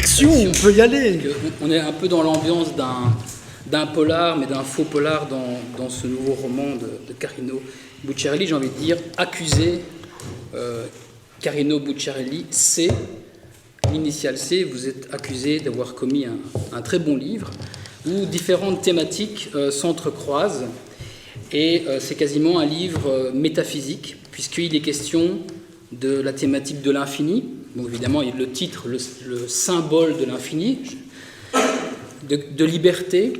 Action, on peut y aller. On est un peu dans l'ambiance d'un polar, mais d'un faux polar dans ce nouveau roman de Carino Bucciarelli. J'ai envie de dire, accusé, Carino Bucciarelli, C, l'initiale C, vous êtes accusé d'avoir commis un très bon livre où différentes thématiques s'entrecroisent. Et c'est quasiment un livre métaphysique, puisqu'il est question de la thématique de l'infini. Donc évidemment, il y a le titre, le symbole de l'infini, de liberté,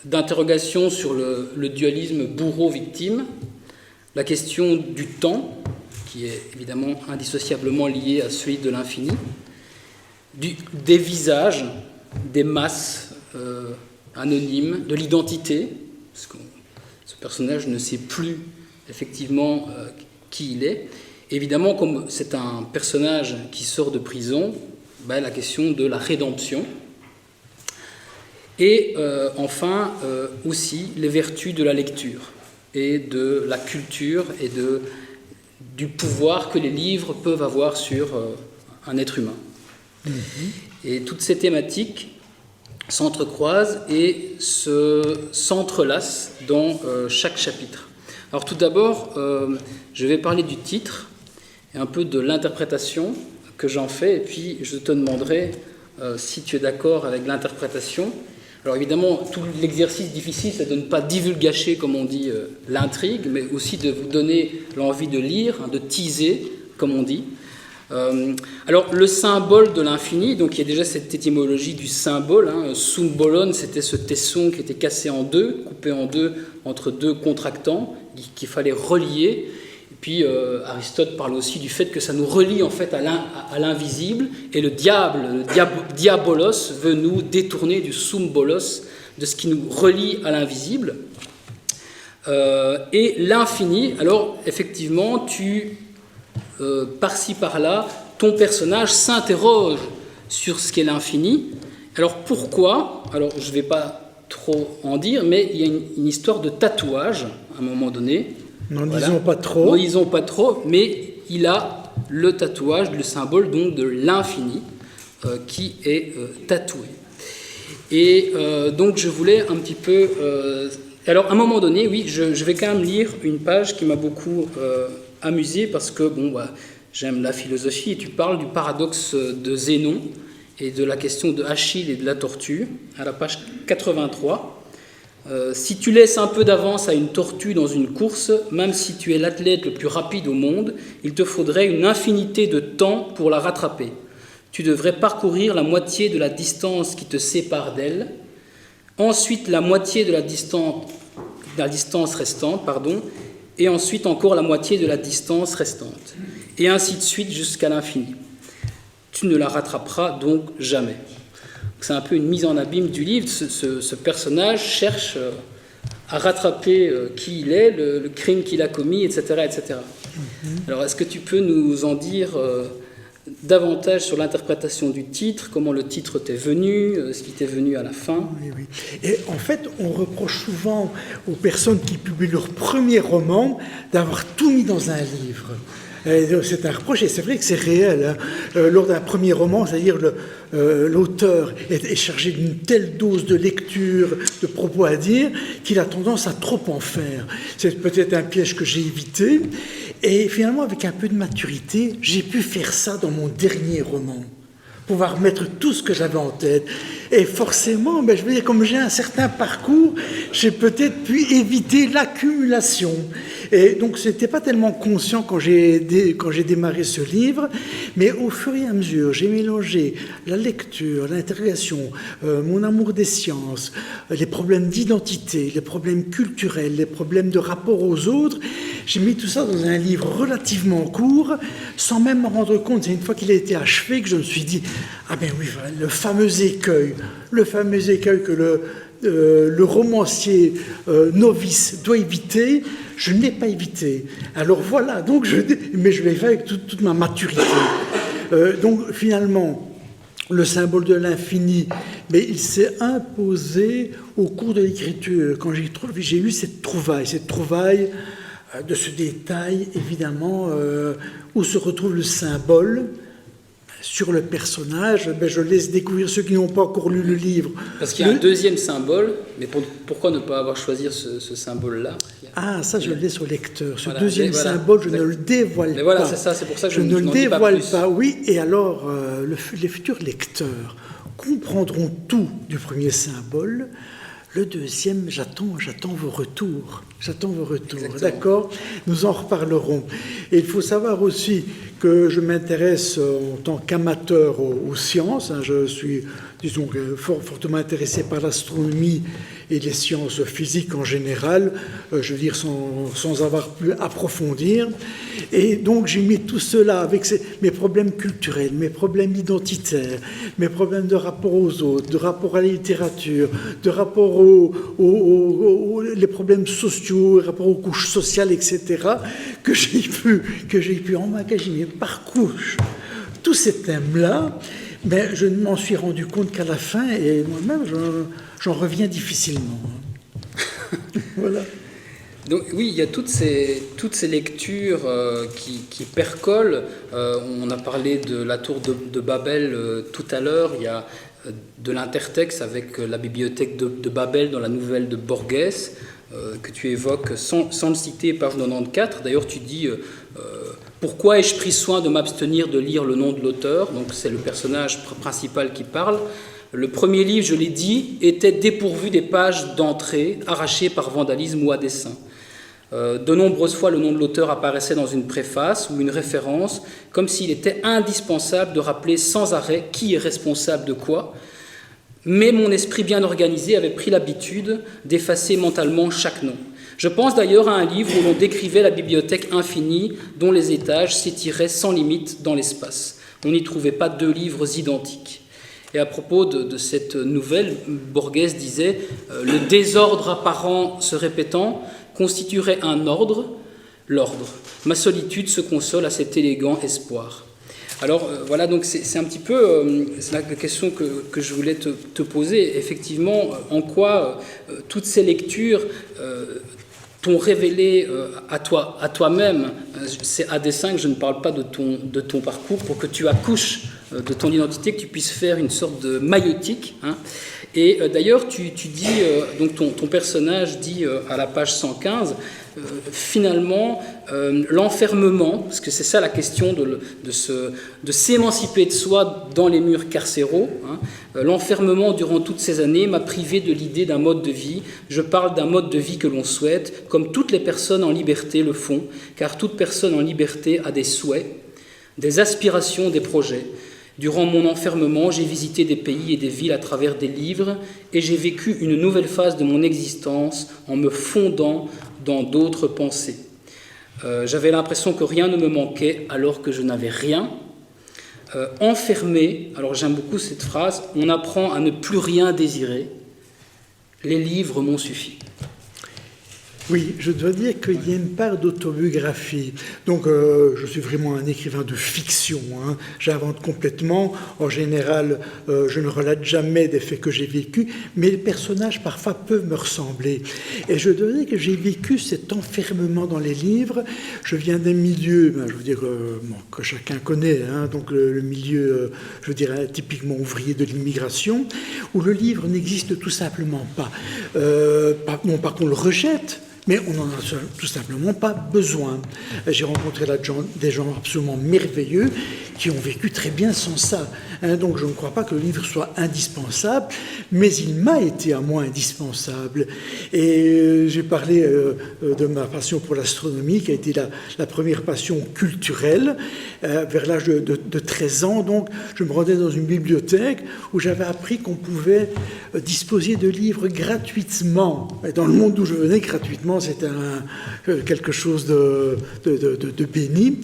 d'interrogation sur le dualisme bourreau-victime, la question du temps, qui est évidemment indissociablement lié à celui de l'infini, des visages, des masses anonymes, de l'identité, parce que ce personnage ne sait plus effectivement qui il est. Évidemment, comme c'est un personnage qui sort de prison, la question de la rédemption. Et enfin, aussi, les vertus de la lecture et de la culture et du pouvoir que les livres peuvent avoir sur un être humain. Et toutes ces thématiques s'entrecroisent et s'entrelacent dans chaque chapitre. Alors tout d'abord, je vais parler du titre et un peu de l'interprétation que j'en fais, et puis je te demanderai si tu es d'accord avec l'interprétation. Alors évidemment, tout l'exercice difficile, c'est de ne pas divulgacher, comme on dit, l'intrigue, mais aussi de vous donner l'envie de lire, de teaser, comme on dit. Alors le symbole de l'infini, donc il y a déjà cette étymologie du symbole, symbolon, c'était ce tesson qui était cassé en deux, coupé en deux entre deux contractants, qu'il fallait relier. Et puis Aristote parle aussi du fait que ça nous relie en fait à l'invisible, et le diabolos veut nous détourner du symbolos, de ce qui nous relie à l'invisible. Et l'infini, alors effectivement, par-ci par-là, ton personnage s'interroge sur ce qu'est l'infini. Alors pourquoi ? Alors je ne vais pas trop en dire, mais il y a une histoire de tatouage à un moment donné. N'en disons pas trop. N'en disons pas trop, mais il a le tatouage, le symbole donc de l'infini qui est tatoué. Et donc je voulais un petit peu... alors à un moment donné, oui, je vais quand même lire une page qui m'a beaucoup amusé parce que j'aime la philosophie, et tu parles du paradoxe de Zénon et de la question de Achille et de la tortue, à la page 83. Si tu laisses un peu d'avance à une tortue dans une course, même si tu es l'athlète le plus rapide au monde, il te faudrait une infinité de temps pour la rattraper. Tu devrais parcourir la moitié de la distance qui te sépare d'elle, ensuite la moitié de la distance restante, et ensuite encore la moitié de la distance restante, et ainsi de suite jusqu'à l'infini. Tu ne la rattraperas donc jamais. C'est un peu une mise en abîme du livre. Ce personnage cherche à rattraper qui il est, le crime qu'il a commis, etc. etc. Alors, est-ce que tu peux nous en dire davantage sur l'interprétation du titre, comment le titre t'est venu, ce qui t'est venu à la fin ? Oui. Et en fait, on reproche souvent aux personnes qui publient leur premier roman d'avoir tout mis dans un livre. C'est un reproche, et c'est vrai que c'est réel. Lors d'un premier roman, c'est-à-dire l'auteur est chargé d'une telle dose de lecture, de propos à dire, qu'il a tendance à trop en faire. C'est peut-être un piège que j'ai évité. Et finalement, avec un peu de maturité, j'ai pu faire ça dans mon dernier roman. Pouvoir mettre tout ce que j'avais en tête. Et forcément, je veux dire, comme j'ai un certain parcours, j'ai peut-être pu éviter l'accumulation. Et donc, ce n'était pas tellement conscient quand j'ai démarré ce livre, mais au fur et à mesure, j'ai mélangé la lecture, l'interrogation, mon amour des sciences, les problèmes d'identité, les problèmes culturels, les problèmes de rapport aux autres. J'ai mis tout ça dans un livre relativement court, sans même me rendre compte. C'est une fois qu'il a été achevé que je me suis dit, ah ben oui, le fameux écueil que le romancier novice doit éviter, je ne l'ai pas évité. Alors voilà, mais je l'ai fait avec toute ma maturité. Donc finalement, le symbole de l'infini, mais il s'est imposé au cours de l'écriture. Quand j'ai eu cette trouvaille de ce détail, évidemment, où se retrouve le symbole. sur le personnage, je laisse découvrir ceux qui n'ont pas encore lu le livre. Parce qu'il y a un deuxième symbole, mais pourquoi ne pas avoir choisi ce symbole-là? Ah, ça, je le laisse au lecteur. Ce voilà, deuxième symbole, je ne le dévoile pas. Voilà, c'est ça, c'est pour ça que je ne le dévoile pas. Oui, et alors, les futurs lecteurs comprendront tout du premier symbole. Le deuxième, j'attends vos retours. J'attends vos retours, d'accord? Nous en reparlerons. Et il faut savoir aussi que je m'intéresse en tant qu'amateur aux sciences. Je suis, disons, fortement intéressé par l'astronomie et les sciences physiques en général, je veux dire sans avoir pu approfondir. Et donc j'ai mis tout cela avec mes problèmes culturels, mes problèmes identitaires, mes problèmes de rapport aux autres, de rapport à la littérature, de rapport les problèmes sociaux, rapport aux couches sociales, etc., que j'ai pu emmagasiner par couche. Tous ces thèmes-là, mais je ne m'en suis rendu compte qu'à la fin, et moi-même, j'en reviens difficilement. Voilà. Donc oui, il y a toutes ces lectures qui percolent. On a parlé de la tour de Babel tout à l'heure. Il y a de l'intertexte avec la bibliothèque de Babel dans la nouvelle de Borges, que tu évoques sans le citer, page 94. D'ailleurs, tu dis pourquoi ai-je pris soin de m'abstenir de lire le nom de l'auteur? Donc c'est le personnage principal qui parle. Le premier livre, je l'ai dit, était dépourvu des pages d'entrée, arrachées par vandalisme ou à dessein. De nombreuses fois, le nom de l'auteur apparaissait dans une préface ou une référence, comme s'il était indispensable de rappeler sans arrêt qui est responsable de quoi. Mais mon esprit bien organisé avait pris l'habitude d'effacer mentalement chaque nom. Je pense d'ailleurs à un livre où l'on décrivait la bibliothèque infinie dont les étages s'étiraient sans limite dans l'espace. On n'y trouvait pas deux livres identiques. Et à propos de cette nouvelle, Borges disait « Le désordre apparent se répétant constituerait un ordre, l'ordre. Ma solitude se console à cet élégant espoir. » Alors voilà, donc c'est un petit peu c'est la question que je voulais te poser. Effectivement, en quoi toutes ces lectures t'ont révélé à toi-même, c'est à dessein que je ne parle pas de ton parcours, pour que tu accouches de ton identité, que tu puisses faire une sorte de maïeutique. Hein. Et d'ailleurs, tu dis, donc ton personnage dit à la page 115, finalement, l'enfermement, parce que c'est ça la question de s'émanciper de soi dans les murs carcéraux, hein, l'enfermement durant toutes ces années m'a privé de l'idée d'un mode de vie. Je parle d'un mode de vie que l'on souhaite, comme toutes les personnes en liberté le font, car toute personne en liberté a des souhaits, des aspirations, des projets. Durant mon enfermement, j'ai visité des pays et des villes à travers des livres et j'ai vécu une nouvelle phase de mon existence en me fondant dans d'autres pensées. J'avais l'impression que rien ne me manquait alors que je n'avais rien. Enfermé, alors j'aime beaucoup cette phrase, on apprend à ne plus rien désirer. Les livres m'ont suffi. Oui, je dois dire qu'il y a une part d'autobiographie. Donc, je suis vraiment un écrivain de fiction. Hein. J'invente complètement. En général, je ne relate jamais des faits que j'ai vécus, mais les personnages, parfois, peuvent me ressembler. Et je dois dire que j'ai vécu cet enfermement dans les livres. Je viens d'un milieu, je veux dire, que chacun connaît, hein, donc le milieu, je veux dire, typiquement ouvrier de l'immigration, où le livre n'existe tout simplement pas. Non pas qu'on le rejette, mais on n'en a tout simplement pas besoin. J'ai rencontré là des gens absolument merveilleux qui ont vécu très bien sans ça. Donc je ne crois pas que le livre soit indispensable, mais il m'a été à moi indispensable. Et j'ai parlé de ma passion pour l'astronomie, qui a été la première passion culturelle. Vers l'âge de 13 ans, donc, je me rendais dans une bibliothèque où j'avais appris qu'on pouvait disposer de livres gratuitement. Et dans le monde d'où je venais, gratuitement, c'était quelque chose de béni.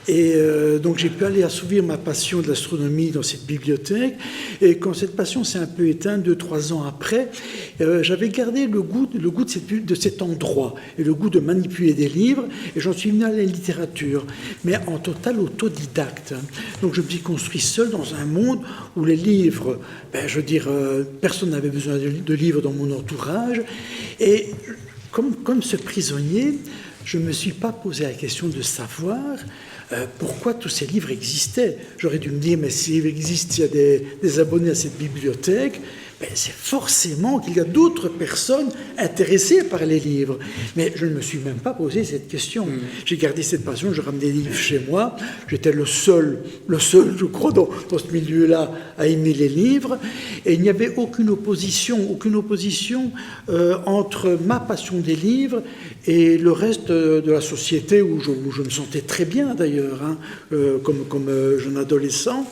Et donc j'ai pu aller assouvir ma passion de l'astronomie dans cette bibliothèque. Et quand cette passion s'est un peu éteinte 2-3 ans après, j'avais gardé le goût de cet endroit et le goût de manipuler des livres. Et j'en suis venu à la littérature, mais en total autodidacte. Donc je me suis construit seul dans un monde où les livres, je veux dire, personne n'avait besoin de livres dans mon entourage. Et comme ce prisonnier, je ne me suis pas posé la question de savoir. pourquoi tous ces livres existaient. J'aurais dû me dire, mais s'il existe, il y a des abonnés à cette bibliothèque, ben c'est forcément qu'il y a d'autres personnes intéressées par les livres. Mais je ne me suis même pas posé cette question. J'ai gardé cette passion, je ramenais des livres chez moi. J'étais le seul, je crois, dans ce milieu-là, à aimer les livres. Et il n'y avait aucune opposition entre ma passion des livres et le reste de la société où je me sentais très bien, d'ailleurs, hein, comme jeune adolescent.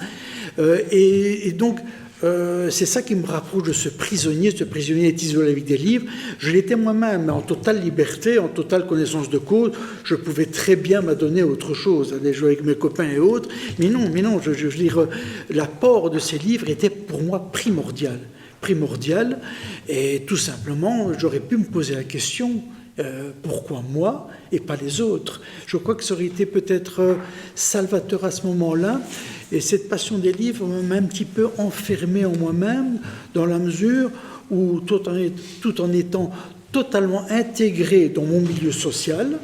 Et donc, c'est ça qui me rapproche de ce prisonnier. Ce prisonnier est isolé avec des livres. Je l'étais moi-même, en totale liberté, en totale connaissance de cause. Je pouvais très bien m'adonner à autre chose, aller jouer avec mes copains et autres. Mais non, je veux dire, l'apport de ces livres était pour moi primordial. Et tout simplement, j'aurais pu me poser la question, pourquoi moi et pas les autres? Je crois que ça aurait été peut-être salvateur à ce moment-là. Et cette passion des livres m'a un petit peu enfermé en moi-même, dans la mesure où, tout en étant totalement intégré dans mon milieu social,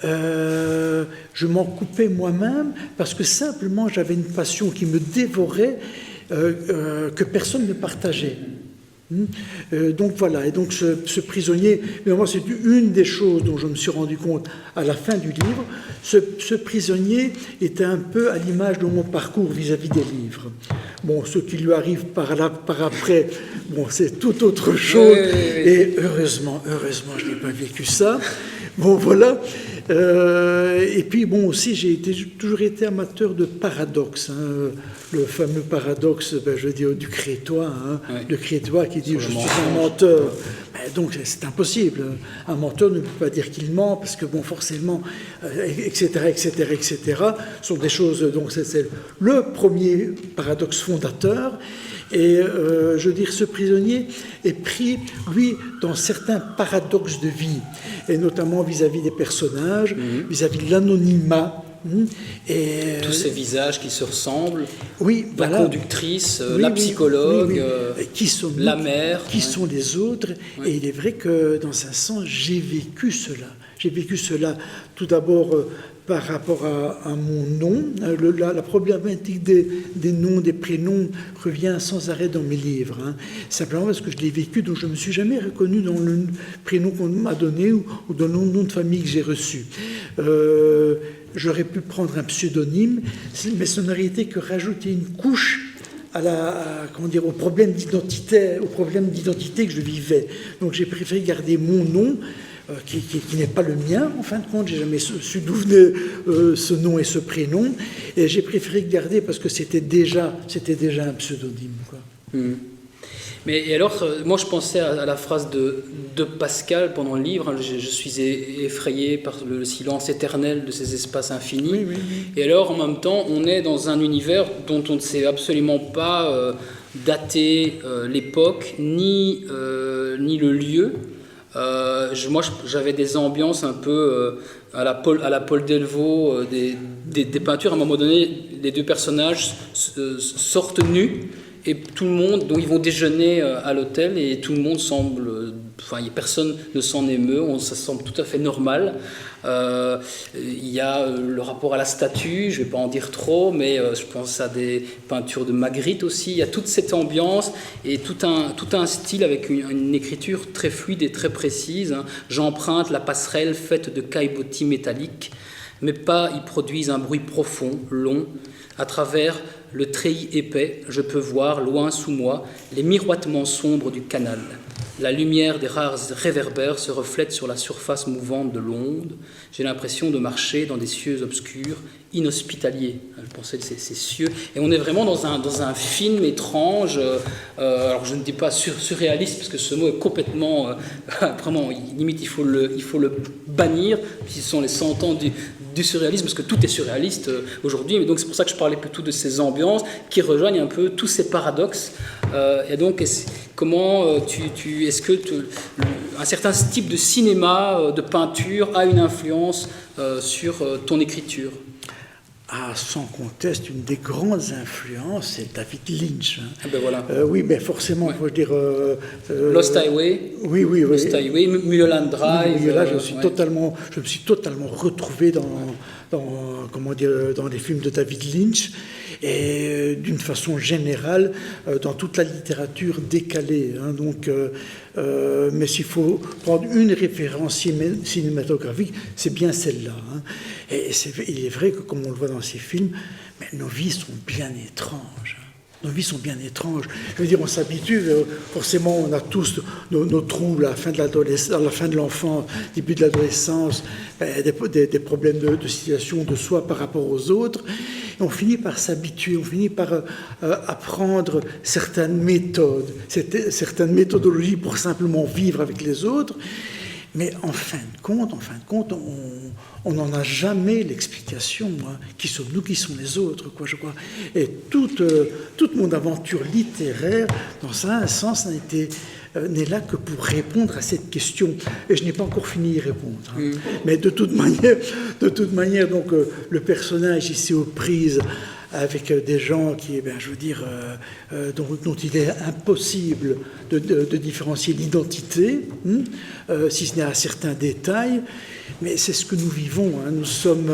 je m'en coupais moi-même parce que simplement j'avais une passion qui me dévorait, que personne ne partageait. Donc voilà, et donc ce prisonnier, mais moi c'est une des choses dont je me suis rendu compte à la fin du livre. Ce prisonnier était un peu à l'image de mon parcours vis-à-vis des livres. Bon, ce qui lui arrive par après, bon, c'est tout autre chose. Et heureusement, je n'ai pas vécu ça. Bon, voilà. Et puis, bon, aussi, j'ai toujours été amateur de paradoxes. Hein. Le fameux paradoxe, je veux dire, du Crétois. Hein. Ouais. Le Crétois qui dit « je suis un menteur ». Donc, c'est impossible. Un menteur ne peut pas dire qu'il ment, parce que, bon, forcément, etc., sont des choses... Donc, c'est le premier paradoxe fondateur. Et je veux dire, ce prisonnier est pris, lui, dans certains paradoxes de vie, et notamment vis-à-vis des personnages, vis-à-vis de l'anonymat. Et tous ces visages qui se ressemblent, oui, la conductrice, la psychologue, qui sont la mère, qui sont les autres. Et il est vrai que dans un sens, j'ai vécu cela tout d'abord par rapport à mon nom. La problématique des noms, des prénoms revient sans arrêt dans mes livres. Hein. Simplement parce que je l'ai vécu, donc je ne me suis jamais reconnu dans le prénom qu'on m'a donné ou dans le nom de famille que j'ai reçu. J'aurais pu prendre un pseudonyme, mais ça n'aurait été que rajouter une couche au problème d'identité que je vivais. Donc j'ai préféré garder mon nom, qui n'est pas le mien, en fin de compte. J'ai jamais su d'où venait ce nom et ce prénom, et j'ai préféré garder parce que c'était déjà un pseudonyme, quoi. Mais et alors, moi je pensais à la phrase de Pascal pendant le livre, je suis effrayé par le silence éternel de ces espaces infinis. Oui. Et alors, en même temps, on est dans un univers dont on ne sait absolument pas dater l'époque, ni le lieu. Moi, j'avais des ambiances un peu à la Paul Delvaux, des peintures. À un moment donné, les deux personnages sortent nus. Et tout le monde, donc ils vont déjeuner à l'hôtel et tout le monde semble, personne ne s'en émeut, ça semble tout à fait normal. Il y a le rapport à la statue, je ne vais pas en dire trop, mais je pense à des peintures de Magritte aussi. Il y a toute cette ambiance et tout un style avec une écriture très fluide et très précise. Hein. J'emprunte la passerelle faite de caillebotis métalliques. Mes pas y produisent un bruit profond, long. À travers le treillis épais, je peux voir, loin sous moi, les miroitements sombres du canal. La lumière des rares réverbères se reflète sur la surface mouvante de l'onde. J'ai l'impression de marcher dans des cieux obscurs, inhospitaliers. Je pensais que ces cieux. Et on est vraiment dans un film étrange. Alors je ne dis pas surréaliste, parce que ce mot est complètement... vraiment, limite, il faut le bannir. Ce sont les 100 ans du surréalisme, parce que tout est surréaliste aujourd'hui. Mais donc c'est pour ça que je parlais plutôt de ces ambiances qui rejoignent un peu tous ces paradoxes. Et donc, comment est-ce que un certain type de cinéma, de peinture, a une influence sur ton écriture? a sans conteste une des grandes influences, c'est David Lynch. Ah ben voilà. Oui, mais forcément, faut dire... Lost Highway. Oui. Lost Highway, Mulholland Drive. Oui, là, je me suis totalement retrouvé dans les films de David Lynch, et d'une façon générale dans toute la littérature décalée. Mais s'il faut prendre une référence cinématographique, c'est bien celle-là. Et il est vrai que, comme on le voit dans ces films, mais nos vies sont bien étranges. Nos vies sont bien étranges. Je veux dire, on s'habitue, forcément, on a tous nos troubles à la fin de l'enfance, début de l'adolescence, des problèmes de situation de soi par rapport aux autres. Et on finit par s'habituer, on finit par apprendre certaines méthodes, certaines méthodologies pour simplement vivre avec les autres. Mais en fin de compte, on n'en a jamais l'explication. Qui sommes-nous, qui sont les autres, je crois. Et toute mon aventure littéraire, dans un sens, n'est là que pour répondre à cette question. Et je n'ai pas encore fini d'y répondre. Mais de toute manière, donc, le personnage ici aux prises avec des gens qui, dont il est impossible de différencier l'identité, si ce n'est à certains détails, mais c'est ce que nous vivons. Nous sommes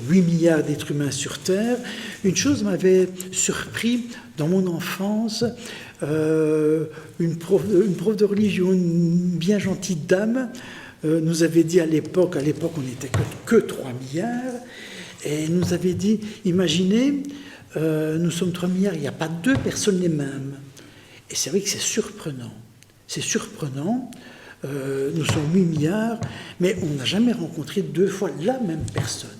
8 milliards d'êtres humains sur Terre. Une chose m'avait surpris dans mon enfance, une prof de religion, une bien gentille dame, nous avait dit à l'époque on n'était que 3 milliards, et nous avait dit, imaginez, nous sommes 3 milliards, il n'y a pas 2 personnes les mêmes. Et c'est vrai que c'est surprenant. Nous sommes 8 milliards, mais on n'a jamais rencontré 2 fois la même personne.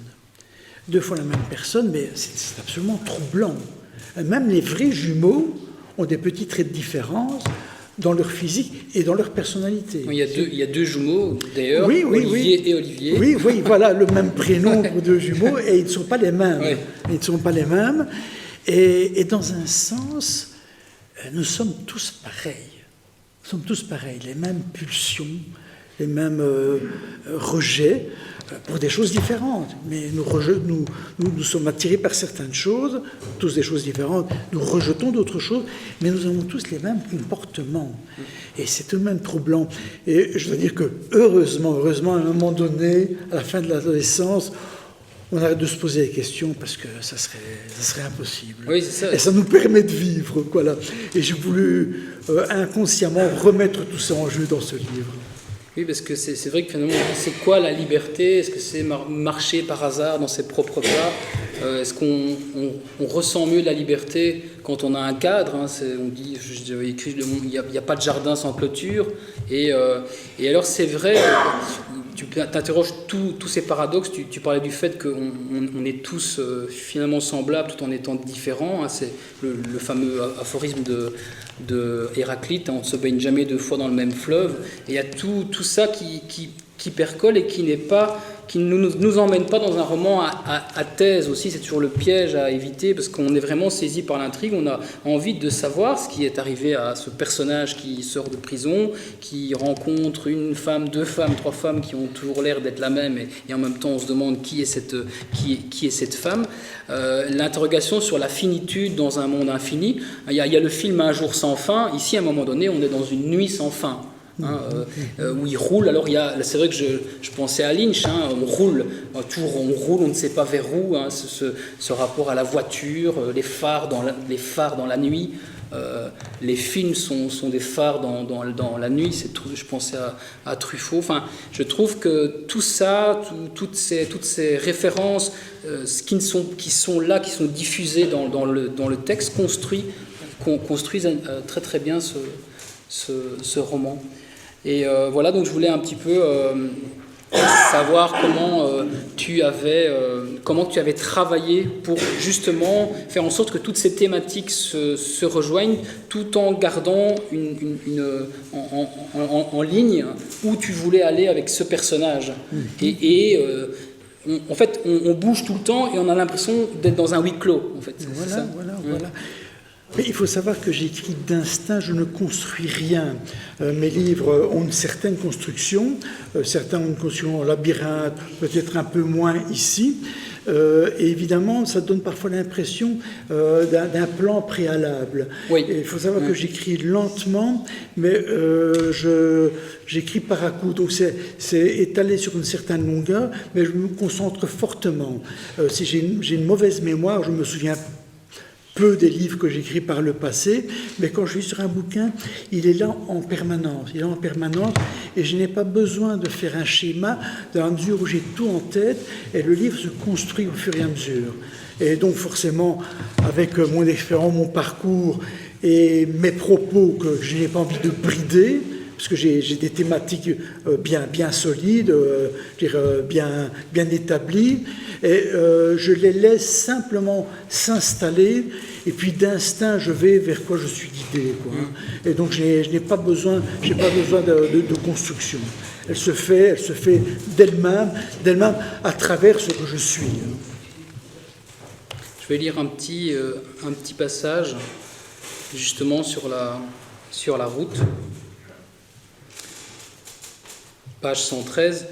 2 fois la même personne, mais c'est absolument troublant. Même les vrais jumeaux ont des petits traits de différence dans leur physique et dans leur personnalité. Il y a deux jumeaux, d'ailleurs, Olivier et Olivier. Oui, voilà, le même prénom pour 2 jumeaux, et ils ne sont pas les mêmes. Oui. Ils ne sont pas les mêmes. Et dans un sens, nous sommes tous pareils. Nous sommes tous pareils, les mêmes pulsions, les mêmes rejets, pour des choses différentes. Mais nous sommes attirés par certaines choses, tous des choses différentes, nous rejetons d'autres choses, mais nous avons tous les mêmes comportements. Et c'est tout de même troublant. Et je dois dire que, heureusement, à un moment donné, à la fin de l'adolescence, on arrête de se poser des questions parce que ça serait impossible. Oui, c'est ça. Et ça nous permet de vivre, voilà. Et j'ai voulu inconsciemment remettre tout ça en jeu dans ce livre. Oui, parce que c'est vrai que finalement, c'est quoi la liberté? Est-ce que c'est marcher par hasard dans ses propres pas? Est-ce qu'on ressent mieux la liberté quand on a un cadre, on dit, j'avais écrit, il n'y a pas de jardin sans clôture. Et alors c'est vrai, tu t'interroges tous ces paradoxes. Tu parlais du fait qu'on est tous finalement semblables tout en étant différents. C'est le fameux aphorisme de Héraclite, on ne se baigne jamais 2 fois dans le même fleuve. Et il y a tout ça qui percole et qui ne nous emmène pas dans un roman à thèse aussi. C'est toujours le piège à éviter, parce qu'on est vraiment saisi par l'intrigue. On a envie de savoir ce qui est arrivé à ce personnage qui sort de prison, qui rencontre 1 femme, 2 femmes, 3 femmes qui ont toujours l'air d'être la même, et en même temps on se demande qui est cette femme. L'interrogation sur la finitude dans un monde infini. Il y a le film Un jour sans fin. Ici, à un moment donné, on est dans une nuit sans fin. Où il roule. Alors c'est vrai que je pensais à Lynch, on roule, on ne sait pas vers où, ce rapport à la voiture, les phares dans la nuit. Les films sont des phares dans la nuit. Je pensais à Truffaut. Enfin, je trouve que tout ça, toutes ces références qui sont là, qui sont diffusées dans le texte, construisent très très bien ce roman. Et voilà, donc je voulais un petit peu savoir comment tu avais travaillé pour justement faire en sorte que toutes ces thématiques se rejoignent, tout en gardant en ligne où tu voulais aller avec ce personnage. En fait, on bouge tout le temps et on a l'impression d'être dans un huis clos. En fait, voilà. Mais il faut savoir que j'écris d'instinct, je ne construis rien. Mes livres ont une certaine construction, certains ont une construction en labyrinthe, peut-être un peu moins ici. Et évidemment, ça donne parfois l'impression d'un plan préalable. Oui. Et il faut savoir que j'écris lentement, mais j'écris par à-coups. Donc c'est étalé sur une certaine longueur, mais je me concentre fortement. Si j'ai une mauvaise mémoire, je me souviens peu des livres que j'écris par le passé, mais quand je suis sur un bouquin, il est là en permanence. Il est là en permanence et je n'ai pas besoin de faire un schéma dans la mesure où j'ai tout en tête et le livre se construit au fur et à mesure. Et donc forcément, avec mon expérience, mon parcours et mes propos que je n'ai pas envie de brider, parce que j'ai des thématiques bien solides, bien établies, et je les laisse simplement s'installer, et puis d'instinct, je vais vers quoi je suis guidé, quoi. Et donc je n'ai pas besoin de construction. Elle se fait d'elle-même à travers ce que je suis. Je vais lire un petit passage, justement sur la route. Page 113.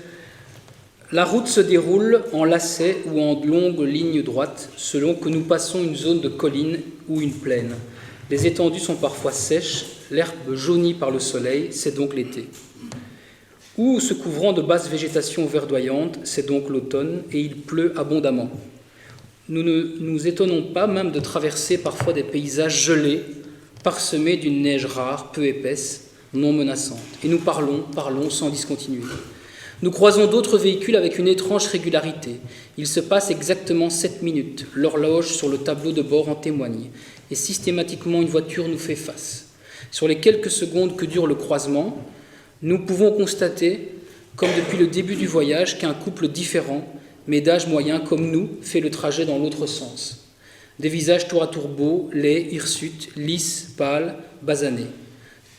La route se déroule en lacets ou en longues lignes droites, selon que nous passons une zone de colline ou une plaine. Les étendues sont parfois sèches, l'herbe jaunie par le soleil, c'est donc l'été. Ou se couvrant de basses végétations verdoyantes, c'est donc l'automne, et il pleut abondamment. Nous ne nous étonnons pas même de traverser parfois des paysages gelés, parsemés d'une neige rare, peu épaisse, non menaçante. Et nous parlons sans discontinuer. Nous croisons d'autres véhicules avec une étrange régularité. Il se passe exactement 7 minutes. L'horloge sur le tableau de bord en témoigne. Et systématiquement, une voiture nous fait face. Sur les quelques secondes que dure le croisement, nous pouvons constater, comme depuis le début du voyage, qu'un couple différent, mais d'âge moyen comme nous, fait le trajet dans l'autre sens. Des visages tour à tour beaux, laids, hirsutes, lisses, pâles, basanés.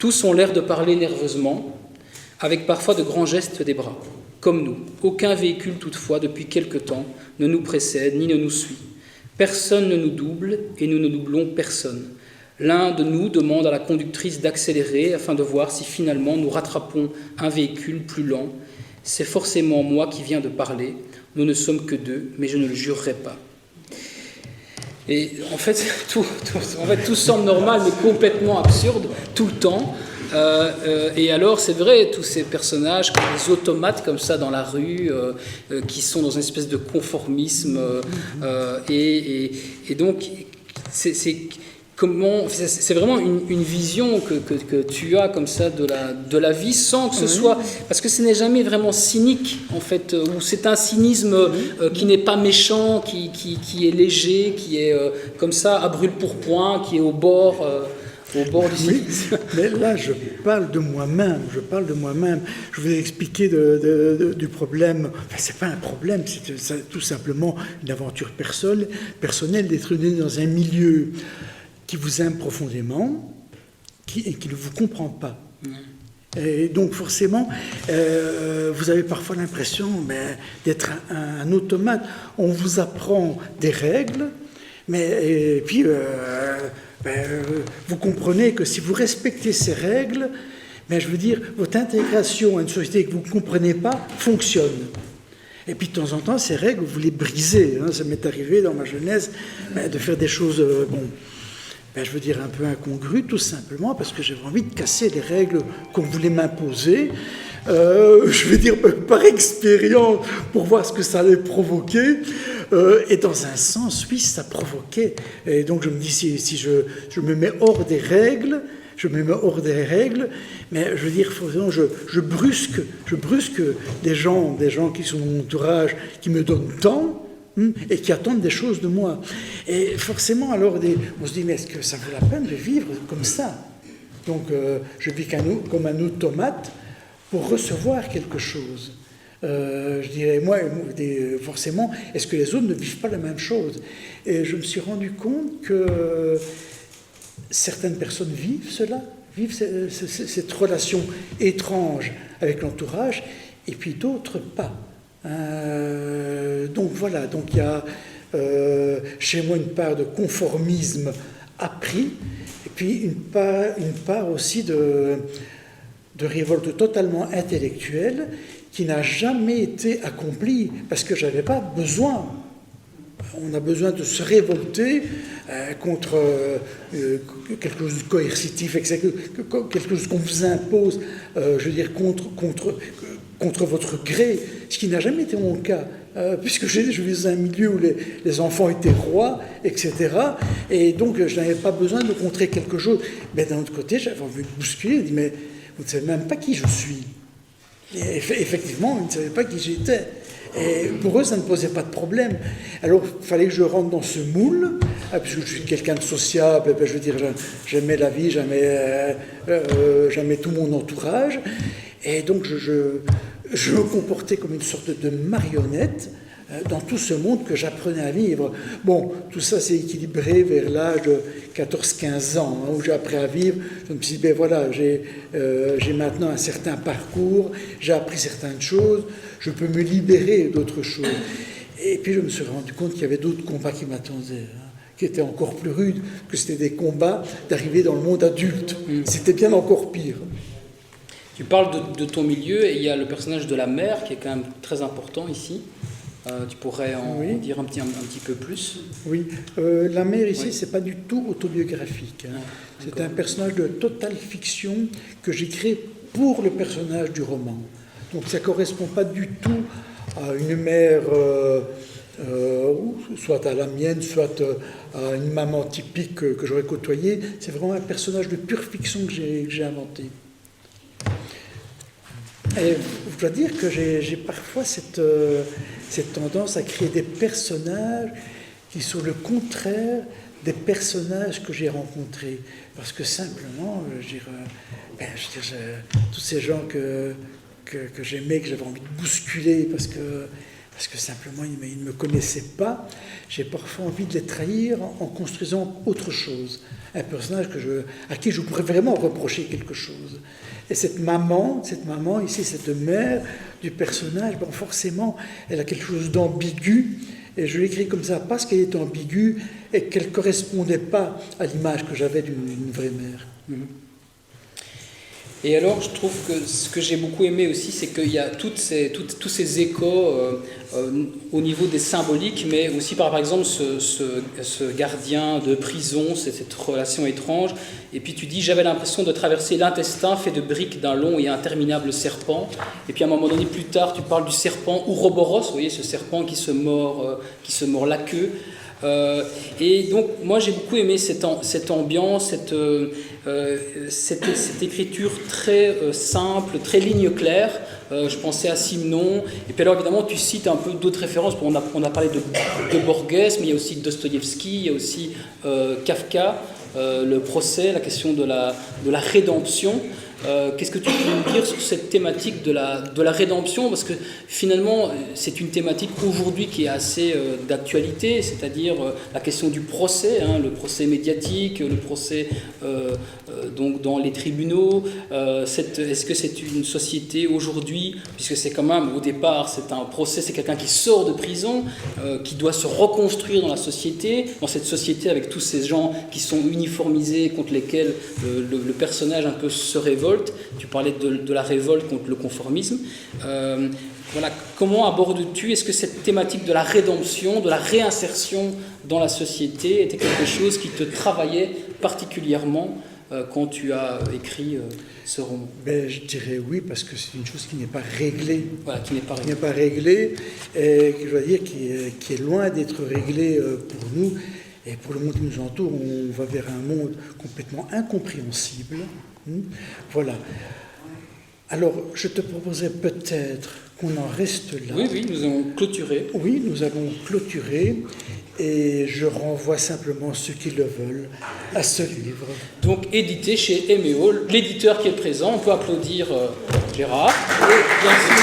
Tous ont l'air de parler nerveusement, avec parfois de grands gestes des bras, comme nous. Aucun véhicule, toutefois, depuis quelque temps, ne nous précède ni ne nous suit. Personne ne nous double et nous ne doublons personne. L'un de nous demande à la conductrice d'accélérer afin de voir si finalement nous rattrapons un véhicule plus lent. C'est forcément moi qui viens de parler. Nous ne sommes que deux, mais je ne le jurerai pas. Et en fait, tout semble normal, mais complètement absurde, tout le temps. Et alors, c'est vrai, tous ces personnages, comme des automates comme ça dans la rue, qui sont dans une espèce de conformisme, et donc, c'est vraiment une vision que tu as comme ça de la vie, sans que ce soit, parce que ce n'est jamais vraiment cynique en fait, ou c'est un cynisme qui n'est pas méchant, qui est léger, qui est comme ça à brûle-pourpoint, qui est au bord du cynisme. Oui, mais là je parle de moi-même. Je vous ai expliqué du problème. Enfin, c'est pas un problème, c'est tout simplement une aventure personnelle d'être né dans un milieu qui vous aime profondément et qui ne vous comprend pas. Et donc forcément, vous avez parfois l'impression d'être un automate. On vous apprend des règles, et puis vous comprenez que si vous respectez ces règles, je veux dire, votre intégration à une société que vous ne comprenez pas fonctionne. Et puis de temps en temps, ces règles, vous les brisez. Ça m'est arrivé dans ma jeunesse de faire des choses... je veux dire un peu incongru, tout simplement, parce que j'avais envie de casser les règles qu'on voulait m'imposer. Je veux dire par expérience, pour voir ce que ça allait provoquer. Et dans un sens, oui, ça provoquait. Et donc je me dis, si je me mets hors des règles, mais je veux dire, je brusque des gens qui sont dans mon entourage, qui me donnent tant, et qui attendent des choses de moi. Et forcément, alors, on se dit, mais est-ce que ça vaut la peine de vivre comme ça? Donc, je vis comme un automate pour recevoir quelque chose. Je dirais, forcément, est-ce que les autres ne vivent pas la même chose? Et je me suis rendu compte que certaines personnes vivent cela, vivent cette relation étrange avec l'entourage, et puis d'autres pas. Donc voilà, donc il y a chez moi une part de conformisme appris, et puis une part aussi de révolte totalement intellectuelle qui n'a jamais été accomplie, parce que je n'avais pas besoin. On a besoin de se révolter contre quelque chose de coercitif, quelque chose qu'on vous impose, je veux dire, contre votre gré, ce qui n'a jamais été mon cas, puisque je vis dans un milieu où les enfants étaient rois, etc. Et donc, je n'avais pas besoin de contrer quelque chose. Mais d'un autre côté, j'avais envie de bousculer, je dis, mais vous ne savez même pas qui je suis. Et effectivement, ils ne savaient pas qui j'étais. Et pour eux, ça ne posait pas de problème. Alors, il fallait que je rentre dans ce moule, puisque je suis quelqu'un de sociable, je veux dire, j'aimais la vie, j'aimais tout mon entourage. Et donc, je me comportais comme une sorte de marionnette dans tout ce monde que j'apprenais à vivre. Bon, tout ça s'est équilibré vers l'âge de 14-15 ans, où j'ai appris à vivre. Je me suis dit, ben voilà, j'ai maintenant un certain parcours, j'ai appris certaines choses, je peux me libérer d'autres choses. Et puis je me suis rendu compte qu'il y avait d'autres combats qui m'attendaient, qui étaient encore plus rudes, que c'était des combats d'arriver dans le monde adulte. C'était bien encore pire. Tu parles de ton milieu, et il y a le personnage de la mère qui est quand même très important ici. Tu pourrais en dire un petit peu plus? Oui, la mère ici, c'est pas du tout autobiographique. C'est un personnage de totale fiction que j'ai créé pour le personnage du roman. Donc ça ne correspond pas du tout à une mère, soit à la mienne, soit à une maman typique que j'aurais côtoyée. C'est vraiment un personnage de pure fiction que j'ai inventé. Et je dois dire que j'ai parfois cette tendance à créer des personnages qui sont le contraire des personnages que j'ai rencontrés. Parce que simplement, tous ces gens que j'aimais, que j'avais envie de bousculer, parce que simplement ils ne me connaissaient pas, j'ai parfois envie de les trahir en construisant autre chose. Un personnage à qui je pourrais vraiment reprocher quelque chose. Et cette maman ici, cette mère du personnage, bon, forcément, elle a quelque chose d'ambigu, et je l'ai écrit comme ça parce qu'elle est ambiguë et qu'elle ne correspondait pas à l'image que j'avais d'une vraie mère. Et alors, je trouve que ce que j'ai beaucoup aimé aussi, c'est qu'il y a tous ces échos au niveau des symboliques, mais aussi par exemple ce gardien de prison, cette relation étrange. Et puis tu dis, j'avais l'impression de traverser l'intestin fait de briques d'un long et interminable serpent. Et puis à un moment donné, plus tard, tu parles du serpent Ouroboros, vous voyez, ce serpent qui se mord la queue. Et donc moi j'ai beaucoup aimé cette ambiance, cette écriture très simple, très ligne claire. Je pensais à Simenon, et puis alors évidemment tu cites un peu d'autres références. On a parlé de Borges, mais il y a aussi Dostoïevski, il y a aussi Kafka, le procès, la question de la rédemption. Qu'est-ce que tu peux nous dire sur cette thématique de la rédemption? Parce que finalement, c'est une thématique aujourd'hui qui est assez d'actualité, c'est-à-dire la question du procès, le procès médiatique, le procès donc dans les tribunaux. Est-ce que c'est une société aujourd'hui, puisque c'est quand même, au départ, c'est un procès, c'est quelqu'un qui sort de prison, qui doit se reconstruire dans la société, dans cette société avec tous ces gens qui sont uniformisés, contre lesquels le personnage un peu se révolte. Tu parlais de la révolte contre le conformisme. Voilà, comment abordes-tu, est-ce que cette thématique de la rédemption, de la réinsertion dans la société était quelque chose qui te travaillait particulièrement quand tu as écrit ce roman? Je dirais oui, parce que c'est une chose qui n'est pas réglée. Voilà, qui n'est pas réglée. Qui n'est pas réglée, et je dois dire qui est loin d'être réglée pour nous. Et pour le monde qui nous entoure, on va vers un monde complètement incompréhensible. Voilà. Alors, je te proposerais peut-être qu'on en reste là. Oui, nous allons clôturer. Oui, nous allons clôturer. Et je renvoie simplement ceux qui le veulent à ce livre. Donc, édité chez Héméo, l'éditeur qui est présent. On peut applaudir Gérard. Et bien sûr,